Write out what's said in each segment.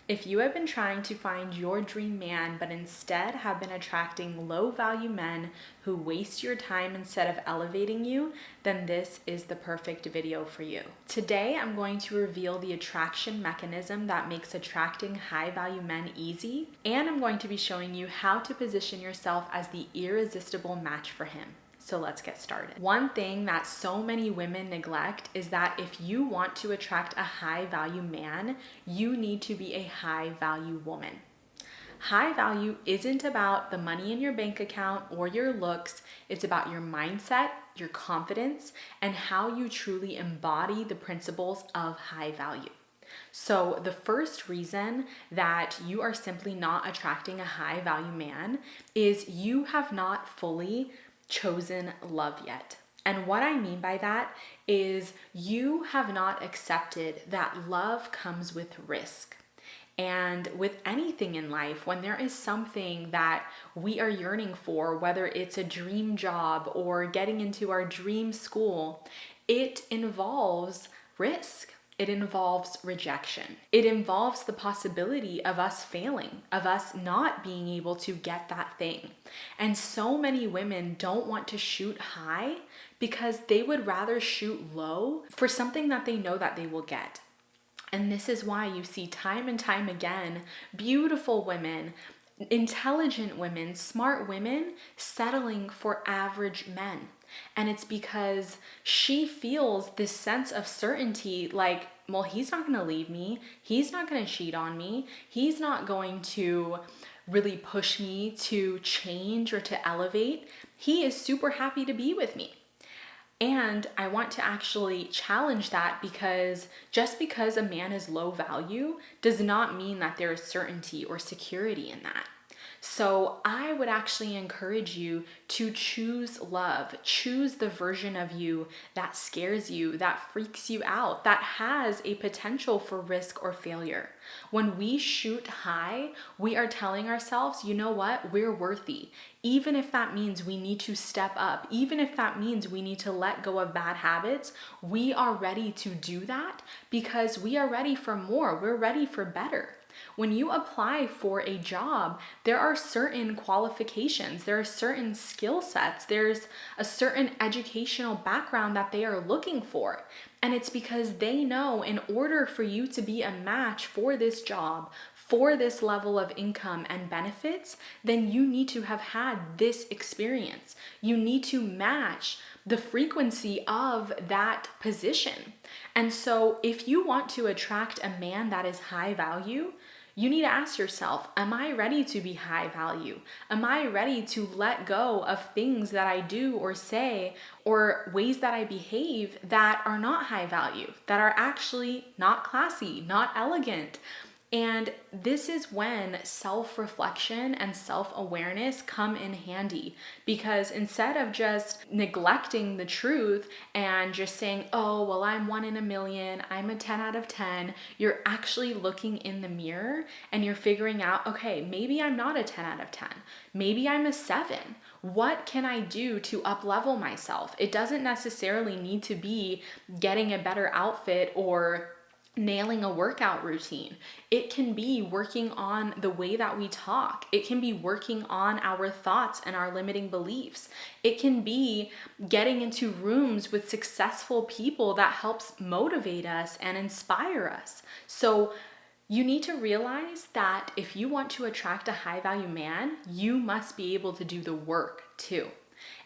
If you have been trying to find your dream man, but instead have been attracting low value men who waste your time instead of elevating you, then this is the perfect video for you. Today, I'm going to reveal the attraction mechanism that makes attracting high value men easy, and I'm going to be showing you how to position yourself as the irresistible match for him. So let's get started. One thing that so many women neglect is that if you want to attract a high value man, you need to be a high value woman. High value isn't about the money in your bank account or your looks. It's about your mindset, your confidence, and how you truly embody the principles of high value. So the first reason that you are simply not attracting a high value man is you have not fully chosen love yet. And what I mean by that is you have not accepted that love comes with risk. And with anything in life, when there is something that we are yearning for, whether it's a dream job or getting into our dream school, it involves risk. It involves rejection. It involves the possibility of us failing, of us not being able to get that thing. And so many women don't want to shoot high because they would rather shoot low for something that they know that they will get. And this is why you see time and time again, beautiful women, intelligent women, smart women settling for average men. And it's because she feels this sense of certainty, like, well, he's not going to leave me. He's not going to cheat on me. He's not going to really push me to change or to elevate. He is super happy to be with me. And I want to actually challenge that, because just because a man is low value does not mean that there is certainty or security in that. So I would actually encourage you to choose love, choose the version of you that scares you, that freaks you out, that has a potential for risk or failure. When we shoot high, we are telling ourselves, you know what, we're worthy. Even if that means we need to step up, even if that means we need to let go of bad habits, we are ready to do that because we are ready for more. We're ready for better. When you apply for a job, there are certain qualifications, there are certain skill sets, there's a certain educational background that they are looking for. And it's because they know in order for you to be a match for this job, for this level of income and benefits, then you need to have had this experience. You need to match the frequency of that position. And so if you want to attract a man that is high value, you need to ask yourself, am I ready to be high value? Am I ready to let go of things that I do or say or ways that I behave that are not high value, that are actually not classy, not elegant? And this is when self-reflection and self-awareness come in handy, because instead of just neglecting the truth and just saying, oh, well, I'm 1 in a million, I'm a 10 out of 10, you're actually looking in the mirror and you're figuring out, okay, maybe I'm not a 10 out of 10. Maybe I'm a 7. What can I do to up-level myself? It doesn't necessarily need to be getting a better outfit or nailing a workout routine. It can be working on the way that we talk. It can be working on our thoughts and our limiting beliefs. It can be getting into rooms with successful people that helps motivate us and inspire us. So you need to realize that if you want to attract a high value man, you must be able to do the work too.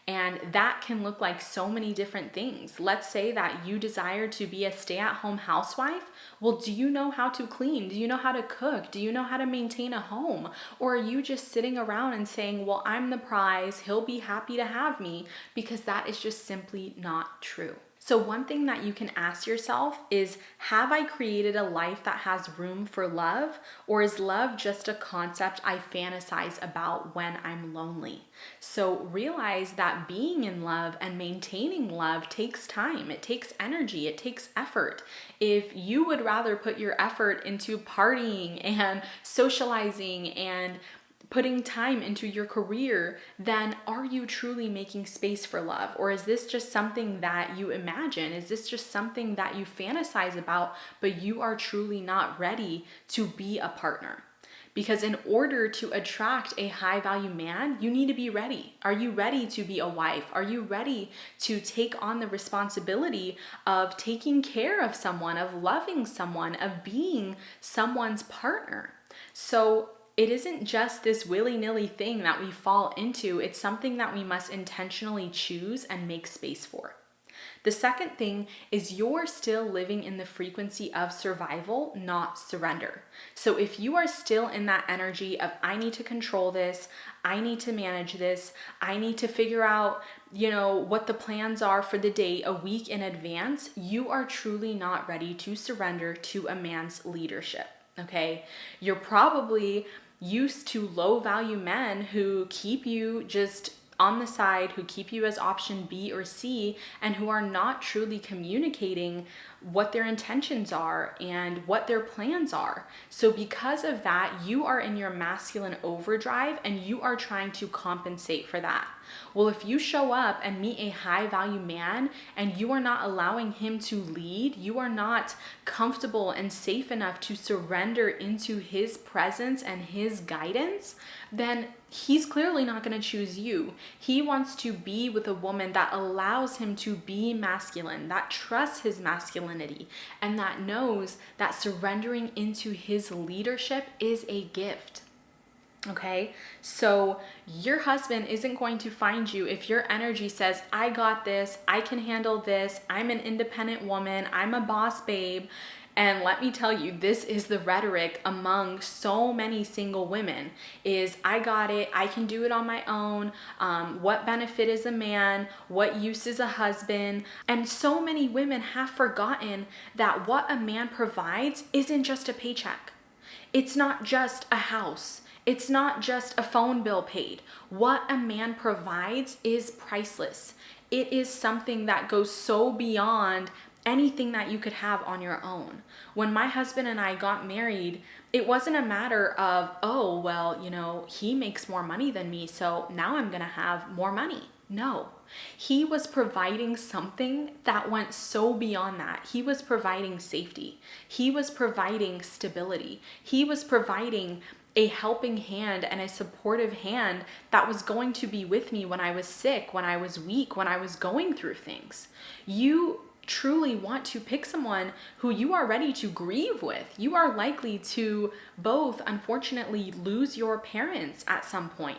And that can look like so many different things. Let's say that you desire to be a stay-at-home housewife. Well, do you know how to clean? Do you know how to cook? Do you know how to maintain a home? Or are you just sitting around and saying, well, I'm the prize, he'll be happy to have me? Because that is just simply not true. So one thing that you can ask yourself is, have I created a life that has room for love? Or is love just a concept I fantasize about when I'm lonely? So realize that being in love and maintaining love takes time. It takes energy. It takes effort. If you would rather put your effort into partying and socializing and putting time into your career, then are you truly making space for love? Or is this just something that you imagine? Is this just something that you fantasize about, but you are truly not ready to be a partner? Because in order to attract a high value man, you need to be ready. Are you ready to be a wife? Are you ready to take on the responsibility of taking care of someone, of loving someone, of being someone's partner? So it isn't just this willy-nilly thing that we fall into. It's something that we must intentionally choose and make space for. The second thing is you're still living in the frequency of survival, not surrender. So if you are still in that energy of, I need to control this, I need to manage this, I need to figure out, what the plans are for the day a week in advance, you are truly not ready to surrender to a man's leadership, okay? You're probably used to low value men who keep you just on the side, who keep you as option B or C, and who are not truly communicating what their intentions are and what their plans are. So because of that, you are in your masculine overdrive and you are trying to compensate for that. Well, if you show up and meet a high value man and you are not allowing him to lead, you are not comfortable and safe enough to surrender into his presence and his guidance, then he's clearly not going to choose you. He wants to be with a woman that allows him to be masculine, that trusts his masculinity, and that knows that surrendering into his leadership is a gift. Okay, so your husband isn't going to find you if your energy says, I got this, I can handle this, I'm an independent woman, I'm a boss babe. And let me tell you, this is the rhetoric among so many single women is, I got it, I can do it on my own. What benefit is a man? What use is a husband? And so many women have forgotten that what a man provides isn't just a paycheck. It's not just a house. It's not just a phone bill paid. What a man provides is priceless. It is something that goes so beyond anything that you could have on your own. When my husband and I got married, it wasn't a matter of, oh, well, he makes more money than me, so now I'm going to have more money. No, he was providing something that went so beyond that. He was providing safety. He was providing stability. He was providing a helping hand and a supportive hand that was going to be with me when I was sick, when I was weak, when I was going through things. You truly want to pick someone who you are ready to grieve with. You are likely to both, unfortunately, lose your parents at some point.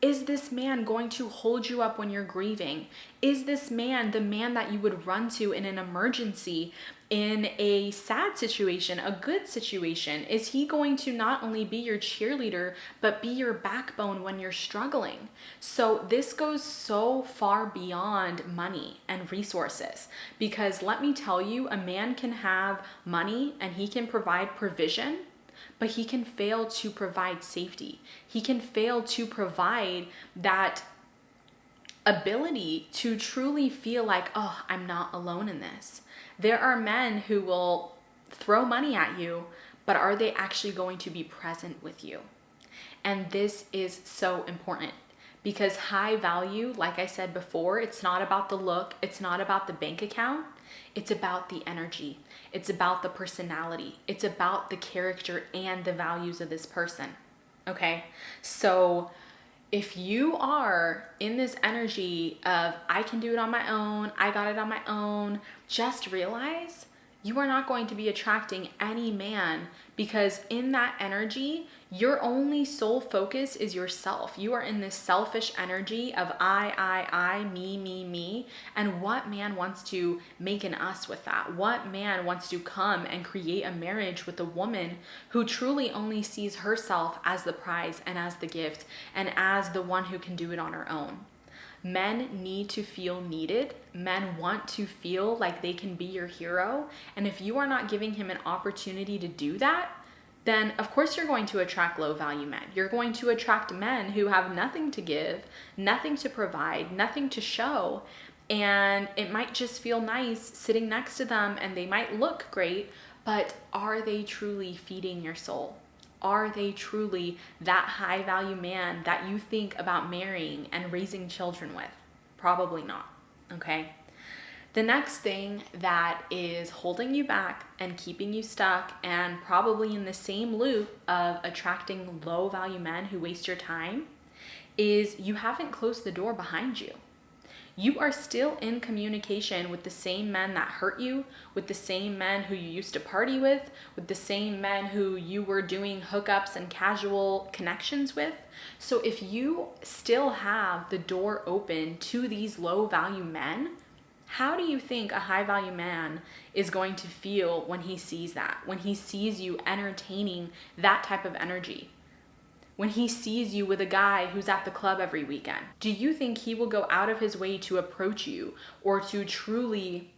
Is this man going to hold you up when you're grieving? Is this man the man that you would run to in an emergency, in a sad situation, a good situation? Is he going to not only be your cheerleader, but be your backbone when you're struggling? So this goes so far beyond money and resources, because let me tell you, a man can have money and he can provide provision, but he can fail to provide safety. He can fail to provide that ability to truly feel like, oh, I'm not alone in this. There are men who will throw money at you, but are they actually going to be present with you? And this is so important, because high value, like I said before, it's not about the look, it's not about the bank account, it's about the energy, it's about the personality, it's about the character and the values of this person. Okay, so if you are in this energy of, I can do it on my own, I got it on my own, just realize you are not going to be attracting any man, because in that energy, your only sole focus is yourself. You are in this selfish energy of I, me. And what man wants to make an us with that? What man wants to come and create a marriage with a woman who truly only sees herself as the prize and as the gift and as the one who can do it on her own? Men need to feel needed. Men want to feel like they can be your hero. And if you are not giving him an opportunity to do that, then of course you're going to attract low value men. You're going to attract men who have nothing to give, nothing to provide, nothing to show. And it might just feel nice sitting next to them and they might look great, but are they truly feeding your soul? are they truly that high value man that you think about marrying and raising children with? Probably not, okay? The next thing that is holding you back and keeping you stuck and probably in the same loop of attracting low value men who waste your time is you haven't closed the door behind you. You are still in communication with the same men that hurt you, with the same men who you used to party with the same men who you were doing hookups and casual connections with. So if you still have the door open to these low value men, how do you think a high value man is going to feel when he sees that, when he sees you entertaining that type of energy? When he sees you with a guy who's at the club every weekend, do you think he will go out of his way to approach you or to truly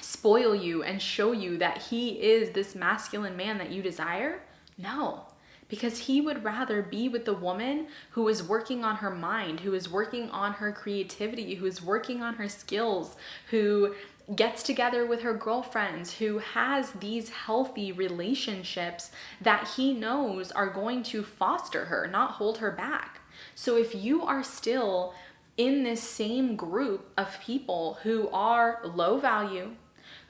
spoil you and show you that he is this masculine man that you desire? No, because he would rather be with the woman who is working on her mind, who is working on her creativity, who is working on her skills, who gets together with her girlfriends, who has these healthy relationships that he knows are going to foster her, not hold her back. So if you are still in this same group of people who are low value,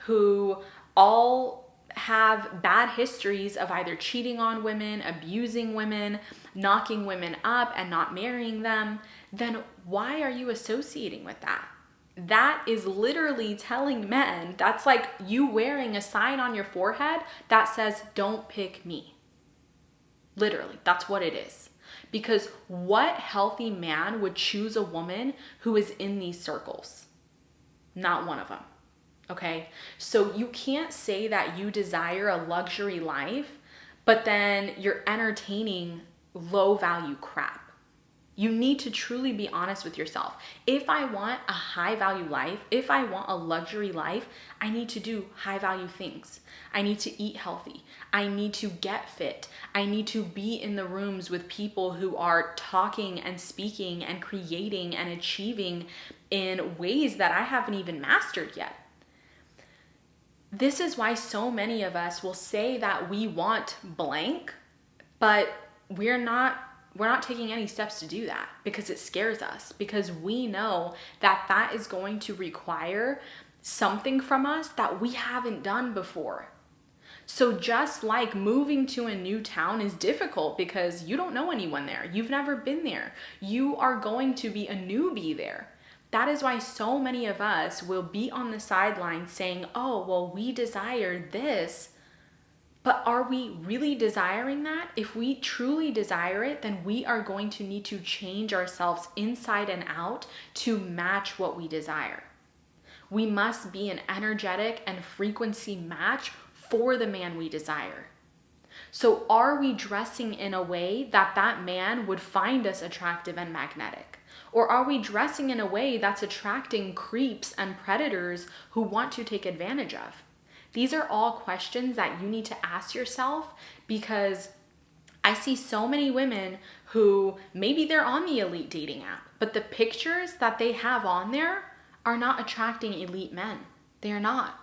who all have bad histories of either cheating on women, abusing women, knocking women up and not marrying them, then why are you associating with that? That is literally telling men, that's like you wearing a sign on your forehead that says, don't pick me. Literally, that's what it is. Because what healthy man would choose a woman who is in these circles? Not one of them. Okay? So you can't say that you desire a luxury life, but then you're entertaining low value crap. You need to truly be honest with yourself. If I want a high value life, if I want a luxury life, I need to do high value things. I need to eat healthy. I need to get fit. I need to be in the rooms with people who are talking and speaking and creating and achieving in ways that I haven't even mastered yet. This is why so many of us will say that we want blank, but we're not taking any steps to do that because it scares us, because we know that that is going to require something from us that we haven't done before. So just like moving to a new town is difficult because you don't know anyone there, you've never been there, you are going to be a newbie there. That is why so many of us will be on the sidelines saying, oh, well, we desire this. But are we really desiring that? If we truly desire it, then we are going to need to change ourselves inside and out to match what we desire. We must be an energetic and frequency match for the man we desire. So are we dressing in a way that that man would find us attractive and magnetic? Or are we dressing in a way that's attracting creeps and predators who want to take advantage of? These are all questions that you need to ask yourself, because I see so many women who maybe they're on the elite dating app, but the pictures that they have on there are not attracting elite men. They're not.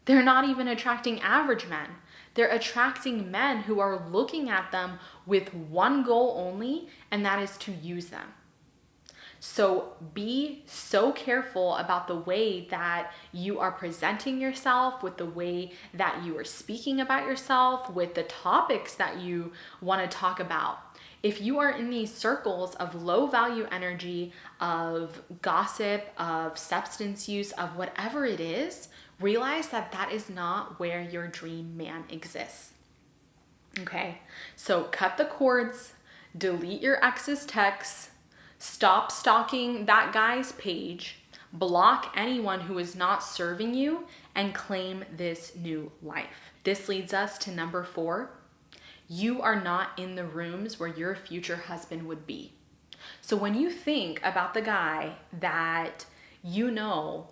They're not even attracting average men. They're attracting men who are looking at them with one goal only, and that is to use them. So be so careful about the way that you are presenting yourself, with the way that you are speaking about yourself, with the topics that you want to talk about. If you are in these circles of low value energy, of gossip, of substance use, of whatever it is, realize that that is not where your dream man exists. Okay, so cut the cords, delete your ex's texts, stop stalking that guy's page, block anyone who is not serving you, and claim this new life. This leads us to number 4. You are not in the rooms where your future husband would be. So when you think about the guy that you know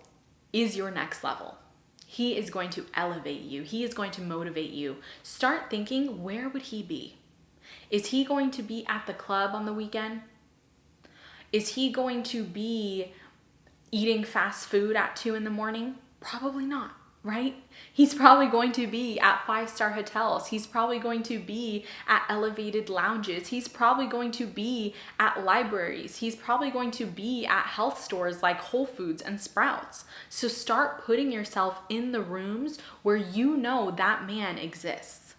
is your next level, he is going to elevate you, he is going to motivate you, start thinking, where would he be? Is he going to be at the club on the weekend? Is he going to be eating fast food at 2 a.m? Probably not. right? He's probably going to be at 5-star hotels. He's probably going to be at elevated lounges. He's probably going to be at libraries. He's probably going to be at health stores like Whole Foods and Sprouts. So start putting yourself in the rooms where you know that man exists.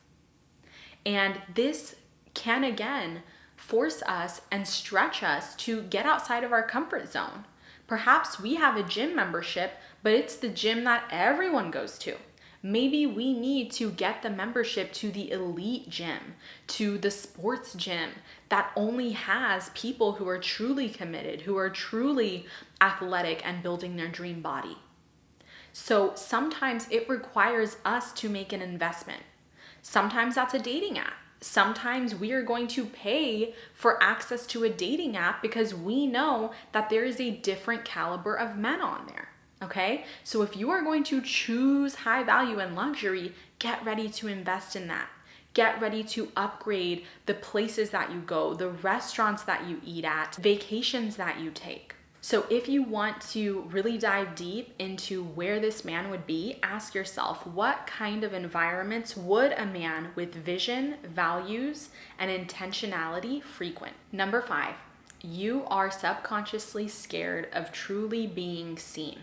And this can again force us and stretch us to get outside of our comfort zone. Perhaps we have a gym membership, but it's the gym that everyone goes to. Maybe we need to get the membership to the elite gym, to the sports gym that only has people who are truly committed, who are truly athletic and building their dream body. So sometimes it requires us to make an investment. Sometimes that's a dating app. Sometimes we are going to pay for access to a dating app because we know that there is a different caliber of men on there. Okay? So if you are going to choose high value and luxury, get ready to invest in that. Get ready to upgrade the places that you go, the restaurants that you eat at, vacations that you take. So if you want to really dive deep into where this man would be, ask yourself, what kind of environments would a man with vision, values, and intentionality frequent? Number 5, you are subconsciously scared of truly being seen.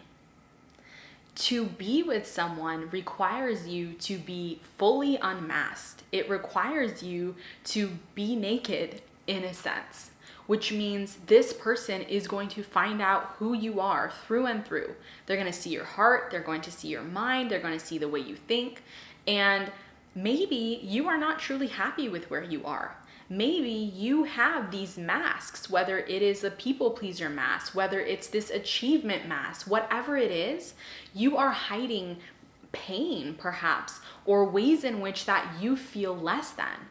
To be with someone requires you to be fully unmasked. It requires you to be naked in a sense, which means this person is going to find out who you are through and through. They're going to see your heart, they're going to see your mind, they're going to see the way you think, and maybe you are not truly happy with where you are. Maybe you have these masks, whether it is a people pleaser mask, whether it's this achievement mask, whatever it is, you are hiding pain perhaps, or ways in which that you feel less than.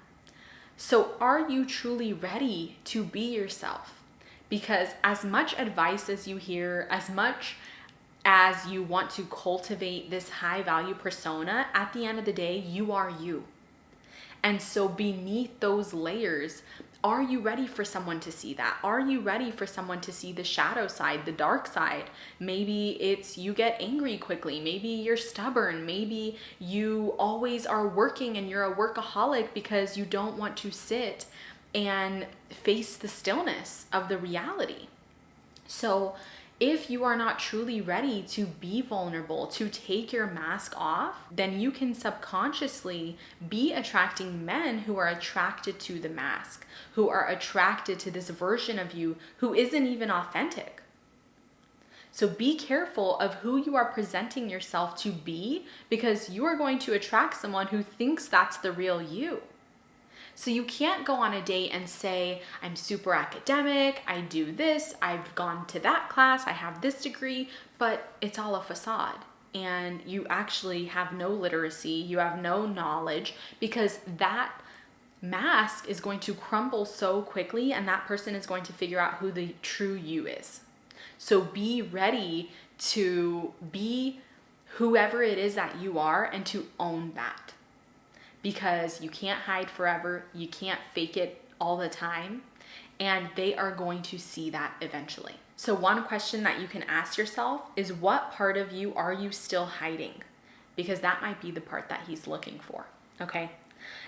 So are you truly ready to be yourself? Because as much advice as you hear, as much as you want to cultivate this high value persona, at the end of the day, you are you. And so beneath those layers, are you ready for someone to see that? Are you ready for someone to see the shadow side, the dark side? Maybe it's you get angry quickly. Maybe you're stubborn. Maybe you always are working and you're a workaholic because you don't want to sit and face the stillness of the reality. So if you are not truly ready to be vulnerable, to take your mask off, then you can subconsciously be attracting men who are attracted to the mask, who are attracted to this version of you who isn't even authentic. So be careful of who you are presenting yourself to be, because you are going to attract someone who thinks that's the real you. So you can't go on a date and say, I'm super academic, I do this, I've gone to that class, I have this degree, but it's all a facade. And you actually have no literacy, you have no knowledge, because that mask is going to crumble so quickly and that person is going to figure out who the true you is. So be ready to be whoever it is that you are and to own that. Because you can't hide forever, you can't fake it all the time, and they are going to see that eventually. So one question that you can ask yourself is, what part of you are you still hiding? Because that might be the part that he's looking for, okay?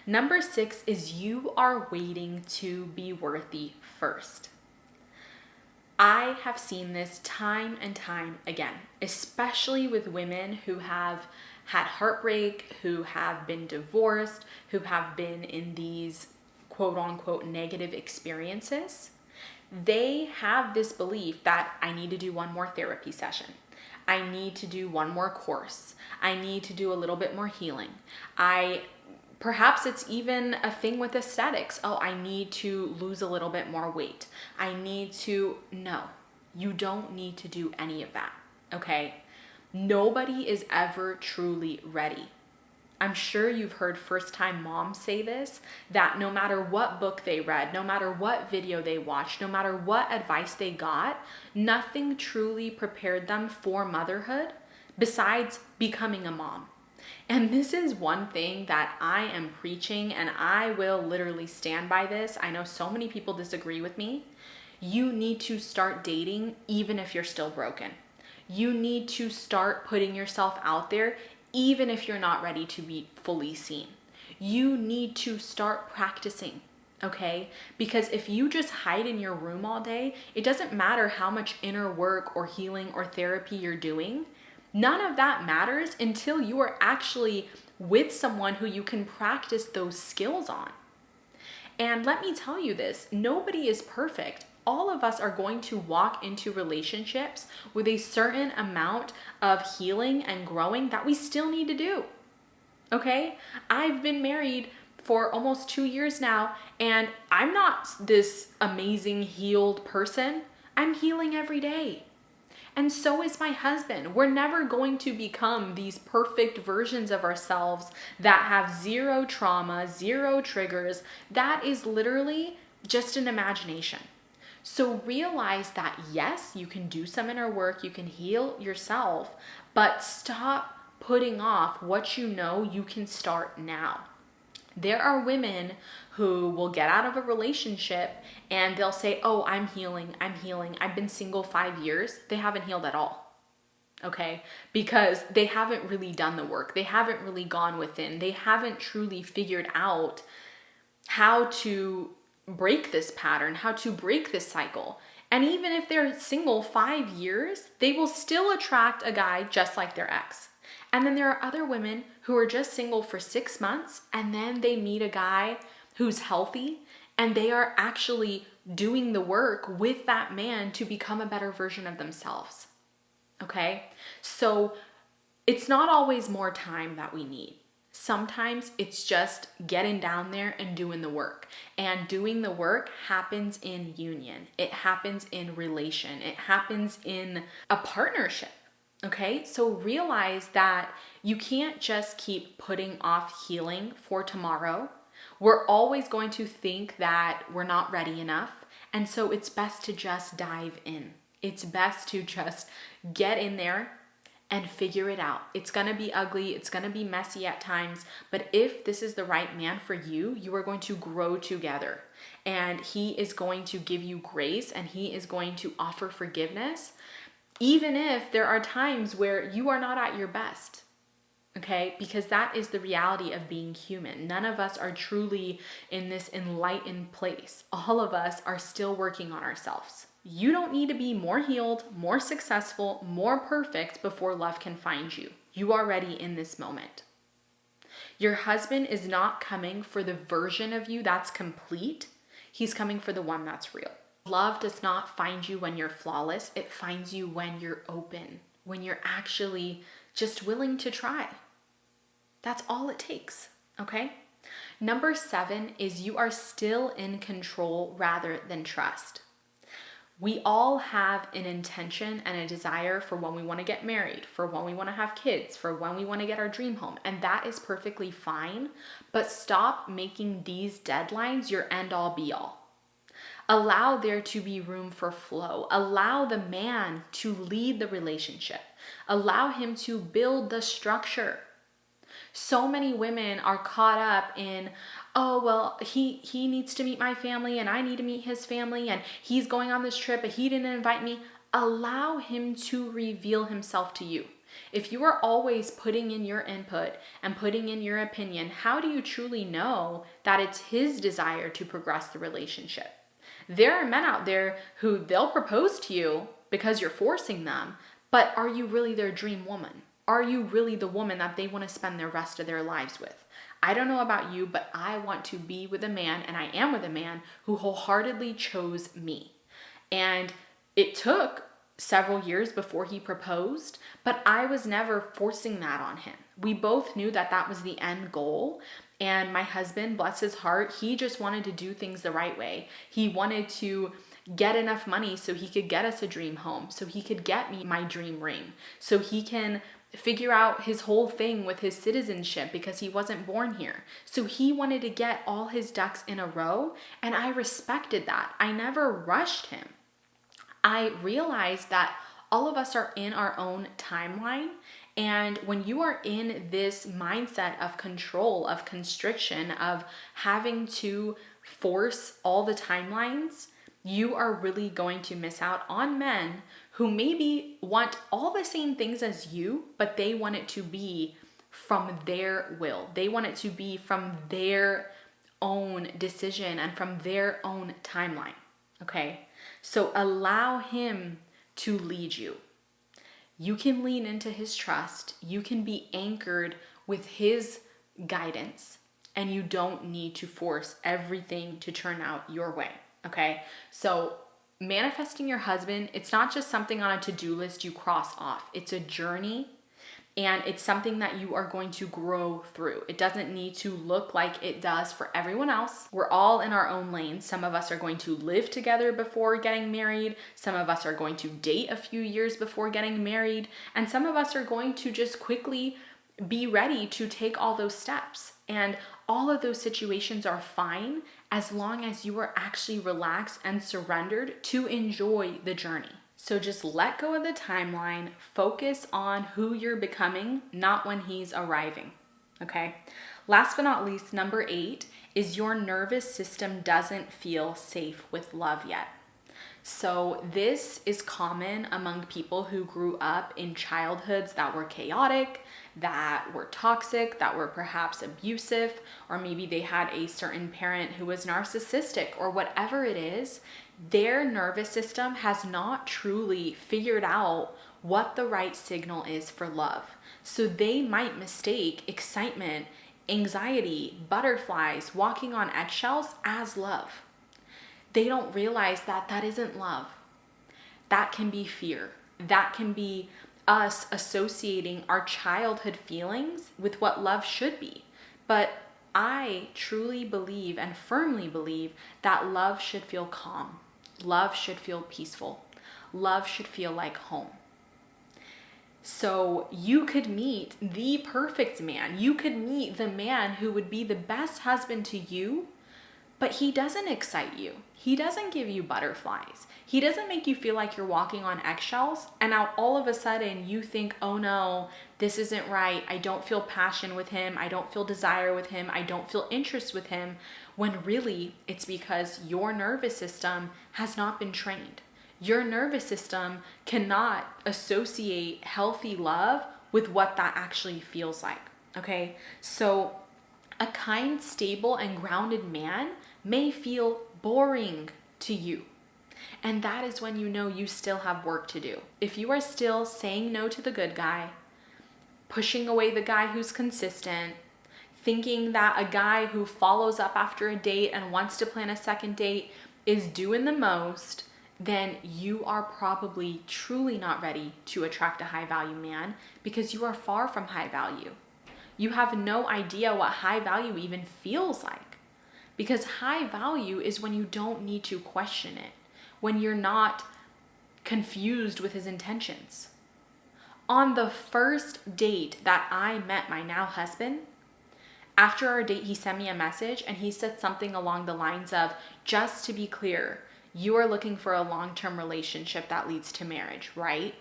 Number 6 is you are waiting to be worthy first. I have seen this time and time again, especially with women who have had heartbreak, who have been divorced, who have been in these quote unquote negative experiences. They have this belief that I need to do one more therapy session. I need to do one more course. I need to do a little bit more healing. Perhaps it's even a thing with aesthetics. Oh, I need to lose a little bit more weight. No, you don't need to do any of that, okay? Nobody is ever truly ready. I'm sure you've heard first-time moms say this, that no matter what book they read, no matter what video they watched, no matter what advice they got, nothing truly prepared them for motherhood besides becoming a mom. And this is one thing that I am preaching, and I will literally stand by this. I know so many people disagree with me. You need to start dating even if you're still broken. You need to start putting yourself out there even if you're not ready to be fully seen. You need to start practicing, okay? Because if you just hide in your room all day, it doesn't matter how much inner work or healing or therapy you're doing. None of that matters until you are actually with someone who you can practice those skills on. And let me tell you this, nobody is perfect. All of us are going to walk into relationships with a certain amount of healing and growing that we still need to do. Okay? I've been married for almost 2 years now, and I'm not this amazing healed person. I'm healing every day. And so is my husband. We're never going to become these perfect versions of ourselves that have zero trauma, zero triggers. That is literally just an imagination. So realize that yes, you can do some inner work, you can heal yourself, but stop putting off what you know you can start now. There are women who will get out of a relationship and they'll say, oh, I'm healing. I've been single 5 years. They haven't healed at all. Okay? Because they haven't really done the work. They haven't really gone within. They haven't truly figured out how to break this pattern, how to break this cycle. And even if they're single 5 years, they will still attract a guy just like their ex. And then there are other women who are just single for 6 months and then they meet a guy who's healthy and they are actually doing the work with that man to become a better version of themselves. Okay? So it's not always more time that we need. Sometimes it's just getting down there and doing the work. And doing the work happens in union. It happens in relation. It happens in a partnership. Okay, so realize that you can't just keep putting off healing for tomorrow. We're always going to think that we're not ready enough. And so it's best to just dive in. It's best to just get in there and figure it out. It's going to be ugly. It's going to be messy at times. But if this is the right man for you, you are going to grow together. And he is going to give you grace and he is going to offer forgiveness. Even if there are times where you are not at your best, okay? Because that is the reality of being human. None of us are truly in this enlightened place. All of us are still working on ourselves. You don't need to be more healed, more successful, more perfect before love can find you. You are ready in this moment. Your husband is not coming for the version of you that's complete. He's coming for the one that's real. Love does not find you when you're flawless. It finds you when you're open, when you're actually just willing to try. That's all it takes, okay? Number 7 is you are still in control rather than trust. We all have an intention and a desire for when we want to get married, for when we want to have kids, for when we want to get our dream home, and that is perfectly fine, but stop making these deadlines your end-all be-all. Allow there to be room for flow. Allow the man to lead the relationship. Allow him to build the structure. So many women are caught up in, oh, well, he needs to meet my family and I need to meet his family and he's going on this trip but he didn't invite me. Allow him to reveal himself to you. If you are always putting in your input and putting in your opinion, how do you truly know that it's his desire to progress the relationship? There are men out there who they'll propose to you because you're forcing them, but are you really their dream woman? Are you really the woman that they want to spend the rest of their lives with? I don't know about you, but I want to be with a man, and I am with a man who wholeheartedly chose me. And it took several years before he proposed, but I was never forcing that on him. We both knew that that was the end goal. And my husband, bless his heart, he just wanted to do things the right way. He wanted to get enough money so he could get us a dream home, so he could get me my dream ring, so he can figure out his whole thing with his citizenship because he wasn't born here. So he wanted to get all his ducks in a row, and I respected that. I never rushed him. I realized that all of us are in our own timeline. And when you are in this mindset of control, of constriction, of having to force all the timelines, you are really going to miss out on men who maybe want all the same things as you, but they want it to be from their will. They want it to be from their own decision and from their own timeline. Okay? So allow him to lead you. You can lean into his trust. You can be anchored with his guidance, and you don't need to force everything to turn out your way. Okay? So manifesting your husband, it's not just something on a to-do list you cross off. It's a journey, and it's something that you are going to grow through. It doesn't need to look like it does for everyone else. We're all in our own lane. Some of us are going to live together before getting married. Some of us are going to date a few years before getting married. And some of us are going to just quickly be ready to take all those steps. And all of those situations are fine as long as you are actually relaxed and surrendered to enjoy the journey. So just let go of the timeline, focus on who you're becoming, not when he's arriving, okay? Last but not least, number 8 is your nervous system doesn't feel safe with love yet. So this is common among people who grew up in childhoods that were chaotic, that were toxic, that were perhaps abusive, or maybe they had a certain parent who was narcissistic, or whatever it is. Their nervous system has not truly figured out what the right signal is for love. So they might mistake excitement, anxiety, butterflies, walking on eggshells as love. They don't realize that that isn't love. That can be fear. That can be us associating our childhood feelings with what love should be. But I truly believe and firmly believe that love should feel calm. Love should feel peaceful. Love should feel like home. So you could meet the perfect man. You could meet the man who would be the best husband to you, but he doesn't excite you. He doesn't give you butterflies. He doesn't make you feel like you're walking on eggshells. And now all of a sudden you think, oh no, this isn't right. I don't feel passion with him. I don't feel desire with him. I don't feel interest with him. When really it's because your nervous system has not been trained. Your nervous system cannot associate healthy love with what that actually feels like. Okay? So a kind, stable, and grounded man may feel boring to you. And that is when you know you still have work to do. If you are still saying no to the good guy, pushing away the guy who's consistent, thinking that a guy who follows up after a date and wants to plan a second date is doing the most, then you are probably truly not ready to attract a high value man, because you are far from high value. You have no idea what high value even feels like, because high value is when you don't need to question it, when you're not confused with his intentions. On the first date that I met my now husband, after our date, he sent me a message and he said something along the lines of, just to be clear, you are looking for a long-term relationship that leads to marriage, right?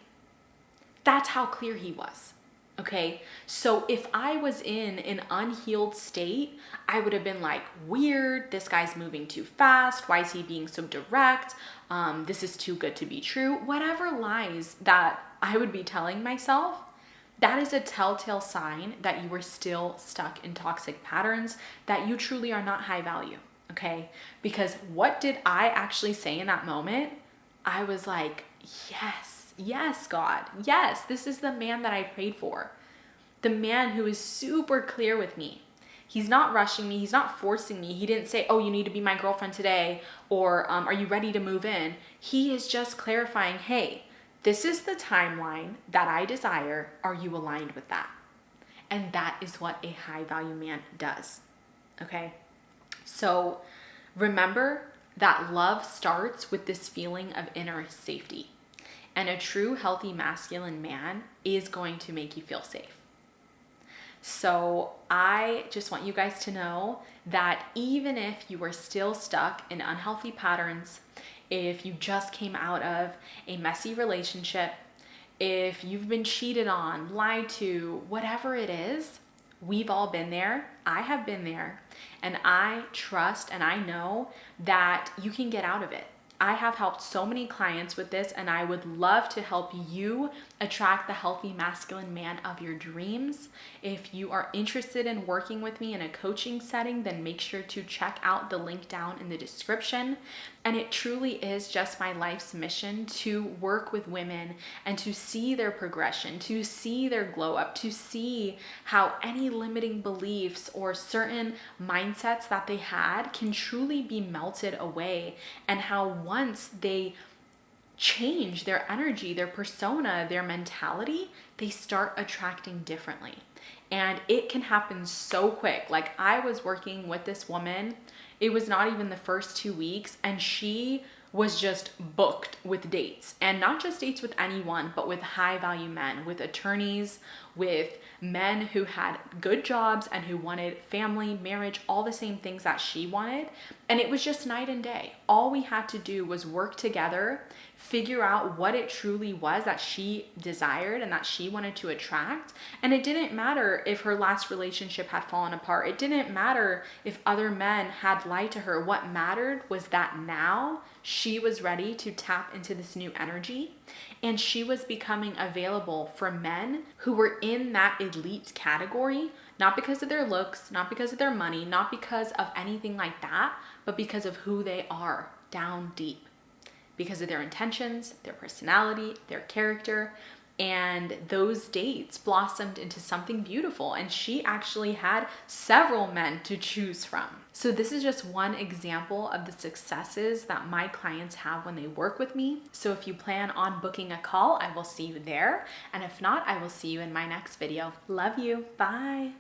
That's how clear he was. Okay, so if I was in an unhealed state, I would have been like, weird, this guy's moving too fast. Why is he being so direct? This is too good to be true. Whatever lies that I would be telling myself, that is a telltale sign that you are still stuck in toxic patterns, that you truly are not high value. Okay, because what did I actually say in that moment? I was like, yes, God. Yes, this is the man that I prayed for. The man who is super clear with me. He's not rushing me. He's not forcing me. He didn't say, oh, you need to be my girlfriend today, or are you ready to move in? He is just clarifying, hey, this is the timeline that I desire. Are you aligned with that? And that is what a high value man does. Okay? So remember that love starts with this feeling of inner safety. And a true healthy masculine man is going to make you feel safe. So I just want you guys to know that even if you are still stuck in unhealthy patterns, if you just came out of a messy relationship, if you've been cheated on, lied to, whatever it is, we've all been there. I have been there. And I trust and I know that you can get out of it. I have helped so many clients with this, and I would love to help you attract the healthy masculine man of your dreams. If you are interested in working with me in a coaching setting, then make sure to check out the link down in the description. And it truly is just my life's mission to work with women and to see their progression, to see their glow up, to see how any limiting beliefs or certain mindsets that they had can truly be melted away, and how once they change their energy, their persona, their mentality, they start attracting differently. And it can happen so quick. Like, I was working with this woman, it was not even the first 2 weeks, and she was just booked with dates, and not just dates with anyone, but with high value men, with attorneys, with men who had good jobs and who wanted family, marriage, all the same things that she wanted. And it was just night and day. All we had to do was work together, figure out what it truly was that she desired and that she wanted to attract. And it didn't matter if her last relationship had fallen apart. It didn't matter if other men had lied to her. What mattered was that now she was ready to tap into this new energy, and she was becoming available for men who were in that elite category, not because of their looks, not because of their money, not because of anything like that, but because of who they are down deep, because of their intentions, their personality, their character. And those dates blossomed into something beautiful, and she actually had several men to choose from. So this is just one example of the successes that my clients have when they work with me. So if you plan on booking a call, I will see you there. And if not, I will see you in my next video. Love you. Bye.